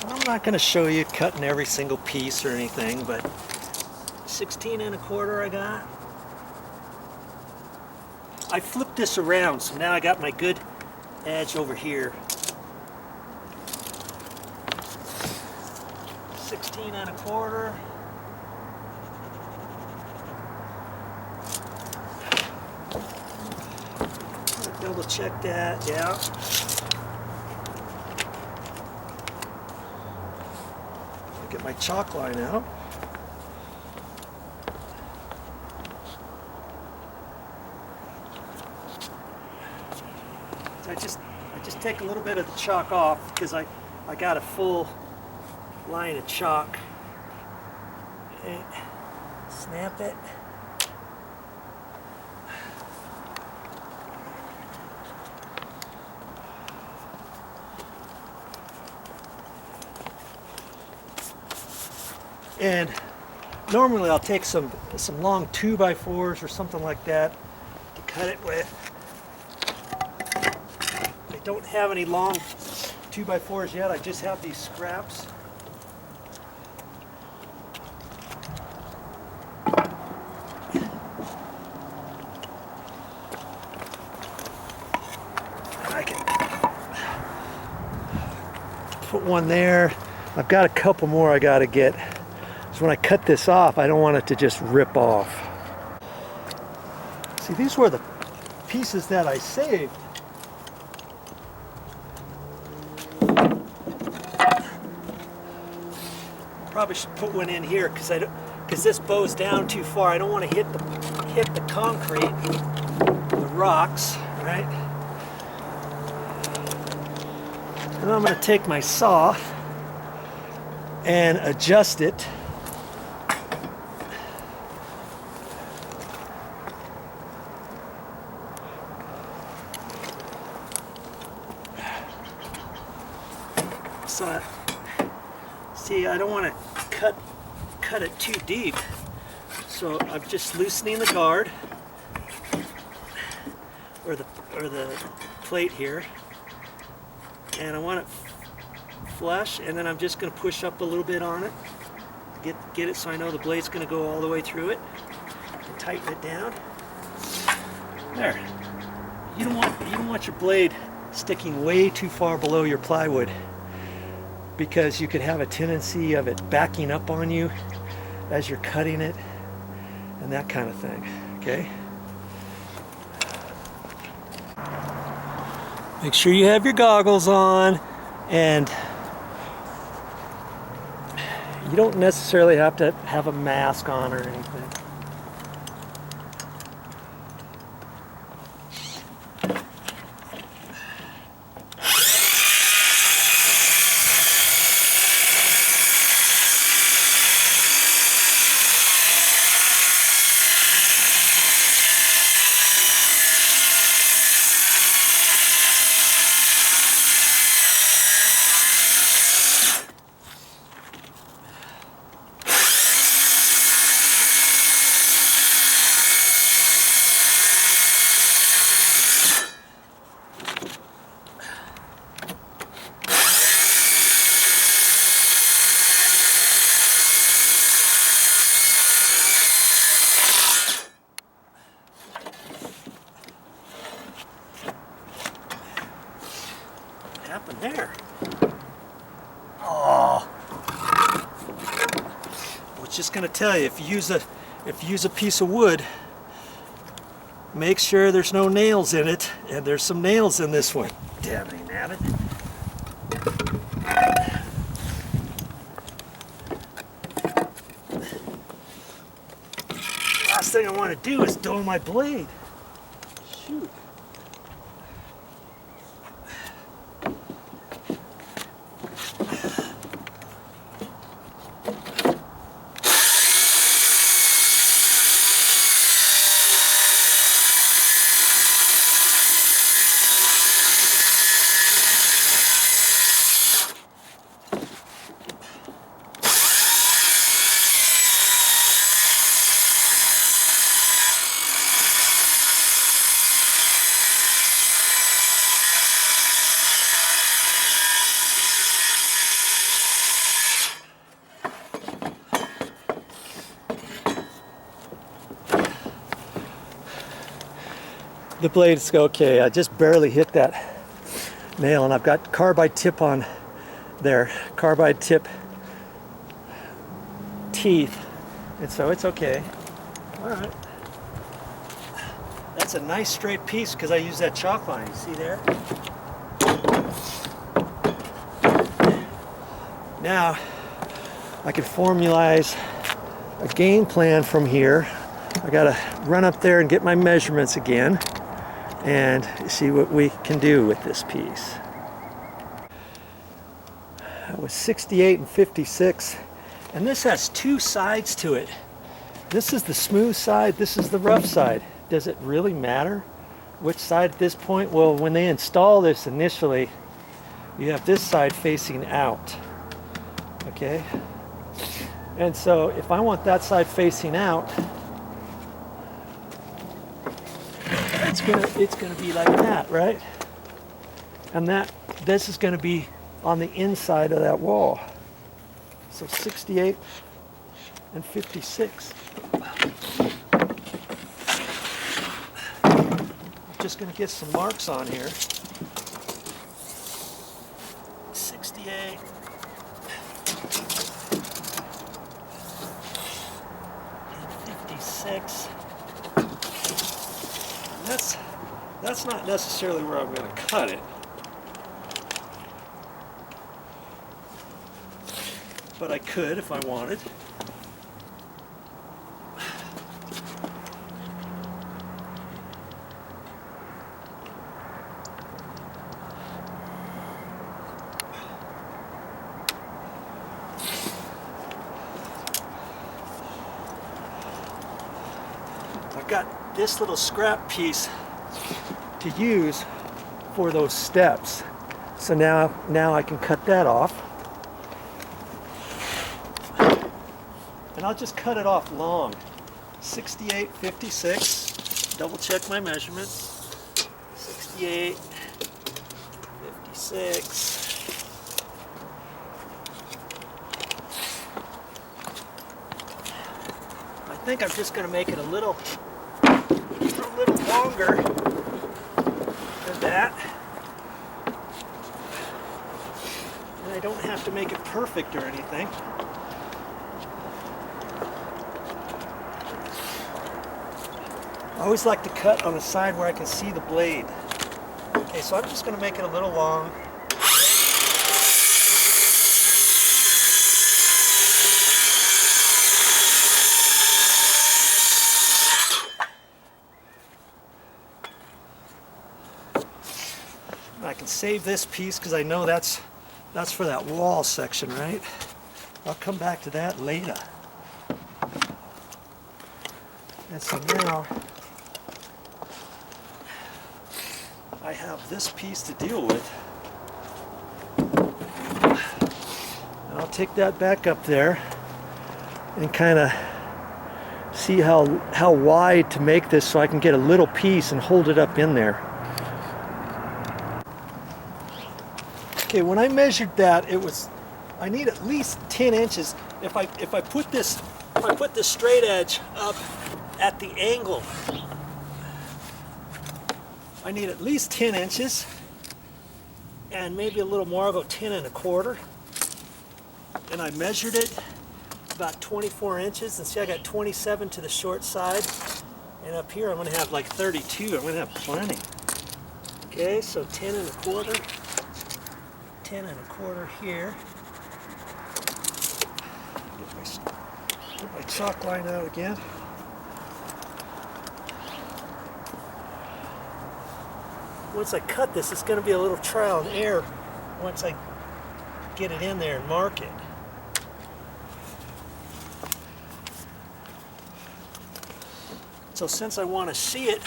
I'm not going to show you cutting every single piece or anything, but 16 1/4 I got. I flipped this around, so now I got my good edge over here. 16 1/4. Double check that, yeah. Get my chalk line out. So I just take a little bit of the chalk off because I got a full line of chalk. Okay. Snap it. And normally I'll take some long 2x4s or something like that to cut it with. I don't have any long 2x4s yet, I just have these scraps. And I can put one there. I've got a couple more I gotta get. So when I cut this off, I don't want it to just rip off. See, these were the pieces that I saved. Probably should put one in here because this bows down too far. I don't want to hit the concrete, the rocks, right? And I'm going to take my saw and adjust it. So, see, I don't want to cut it too deep, so I'm just loosening the guard or the plate here, and I want it flush, and then I'm just going to push up a little bit on it, get it so I know the blade's going to go all the way through it, and tighten it down. There. You don't want your blade sticking way too far below your plywood, because you could have a tendency of it backing up on you as you're cutting it and that kind of thing, okay? Make sure you have your goggles on, and you don't necessarily have to have a mask on or anything. Happened there? Oh, I was just going to tell you, if you use a piece of wood, make sure there's no nails in it, and there's some nails in this one. Damn it, ain't at it. Last thing I want to do is dull my blade. Shoot. The blade's okay. I just barely hit that nail, and I've got carbide tip on there, carbide tip teeth, and so it's okay. All right. That's a nice straight piece because I use that chalk line. You see there? Now I can formalize a game plan from here. I gotta run up there and get my measurements again and see what we can do with this piece. That was 68 and 56, and this has two sides to it. This is the smooth side, this is the rough side. Does it really matter which side at this point? Well, when they install this initially, you have this side facing out, okay? And so if I want that side facing out, it's gonna be like that, right? And this is gonna be on the inside of that wall. So 68 and 56. Just going to get some marks on here. 68. And 56. And that's not necessarily where I'm going to cut it. But I could if I wanted. I've got this little scrap piece to use for those steps. So now I can cut that off. And I'll just cut it off long. 68, 56. Double check my measurements. 68, 56. I think I'm just going to make it a little longer than that. And I don't have to make it perfect or anything. I always like to cut on the side where I can see the blade. Okay, so I'm just going to make it a little long. I can save this piece because I know that's for that wall section, right? I'll come back to that later. And so now I have this piece to deal with. And I'll take that back up there and kind of see how wide to make this so I can get a little piece and hold it up in there. Okay, when I measured that, I need at least 10 inches. If I put this straight edge up at the angle, I need at least 10 inches and maybe a little more. I'll go 10 1/4. And I measured it about 24 inches, and see I got 27 to the short side, and up here I'm going to have like 32. I'm going to have plenty. Okay, so 10 1/4. 10 1/4 here. Get my chalk line out again. Once I cut this, it's going to be a little trial and error once I get it in there and mark it. So since I want to see it,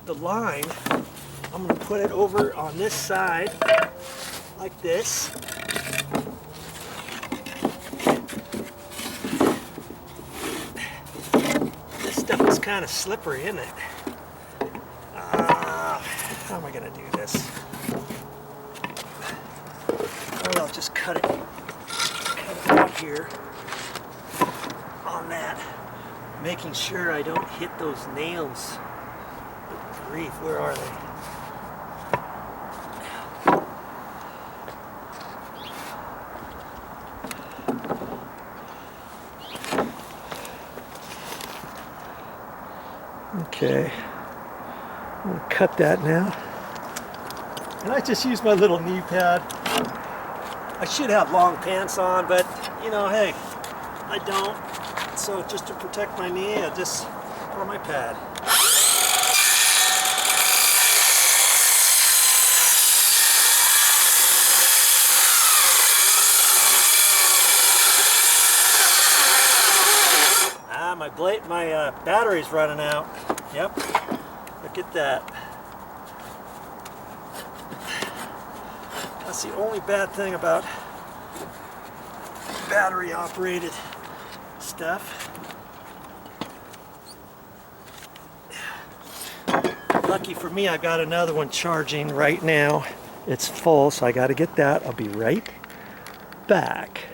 the line, I'm going to put it over on this side like this. This stuff is kind of slippery, isn't it? How am I going to do this? Well, I'll just cut it out here on that, making sure I don't hit those nails grief, where are they? Okay, I'm going to cut that now. And I just use my little knee pad. I should have long pants on, but you know, hey, I don't. So just to protect my knee, I just pour my pad. My battery's running out. Yep, look at that. That's the only bad thing about battery operated stuff. Lucky for me, I've got another one charging right now. It's full, so I got to get that. I'll be right back.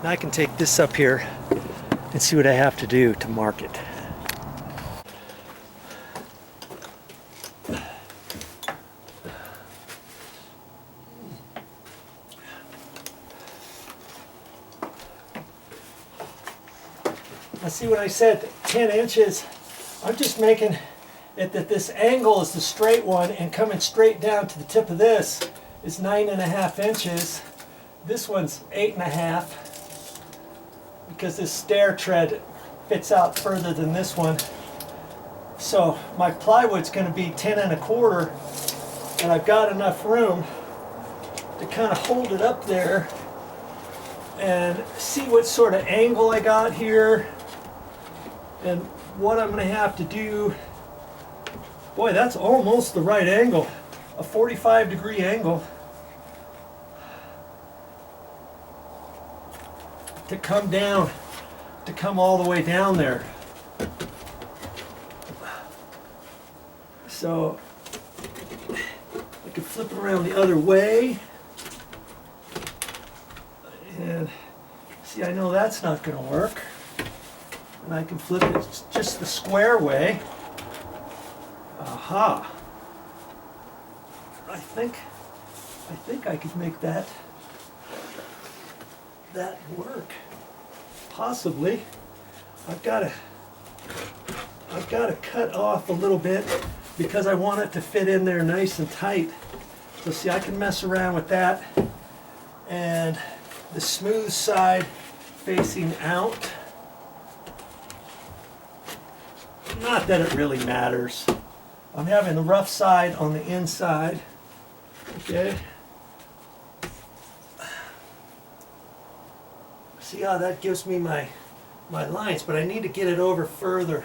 Now I can take this up here and see what I have to do to mark it. Now see, when I said 10 inches, I'm just making it that this angle is the straight one, and coming straight down to the tip of this is 9.5 inches. This one's 8.5. because this stair tread fits out further than this one. So my plywood's going to be 10.25, and I've got enough room to kind of hold it up there and see what sort of angle I got here and what I'm going to have to do. Boy, that's almost the right angle, a 45-degree angle to come down, to come all the way down there. So I can flip it around the other way, and see, I know that's not going to work, and I can flip it just the square way. Aha! I think I could make that work. Possibly. I've got to cut off a little bit because I want it to fit in there nice and tight. So see, I can mess around with that, and the smooth side facing out. Not that it really matters. I'm having the rough side on the inside. Okay. See how that gives me my lines, but I need to get it over further,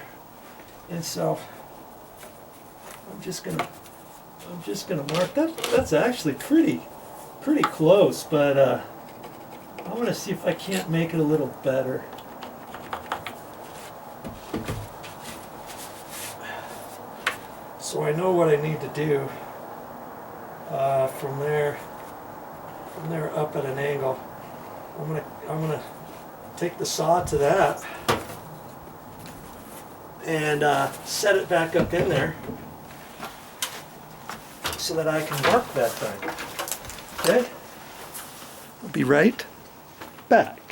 and so I'm just gonna mark that. That's actually pretty close, but I'm gonna see if I can't make it a little better. So I know what I need to do from there up at an angle. I'm gonna take the saw to that and set it back up in there so that I can mark that thing. Okay? I'll be right back.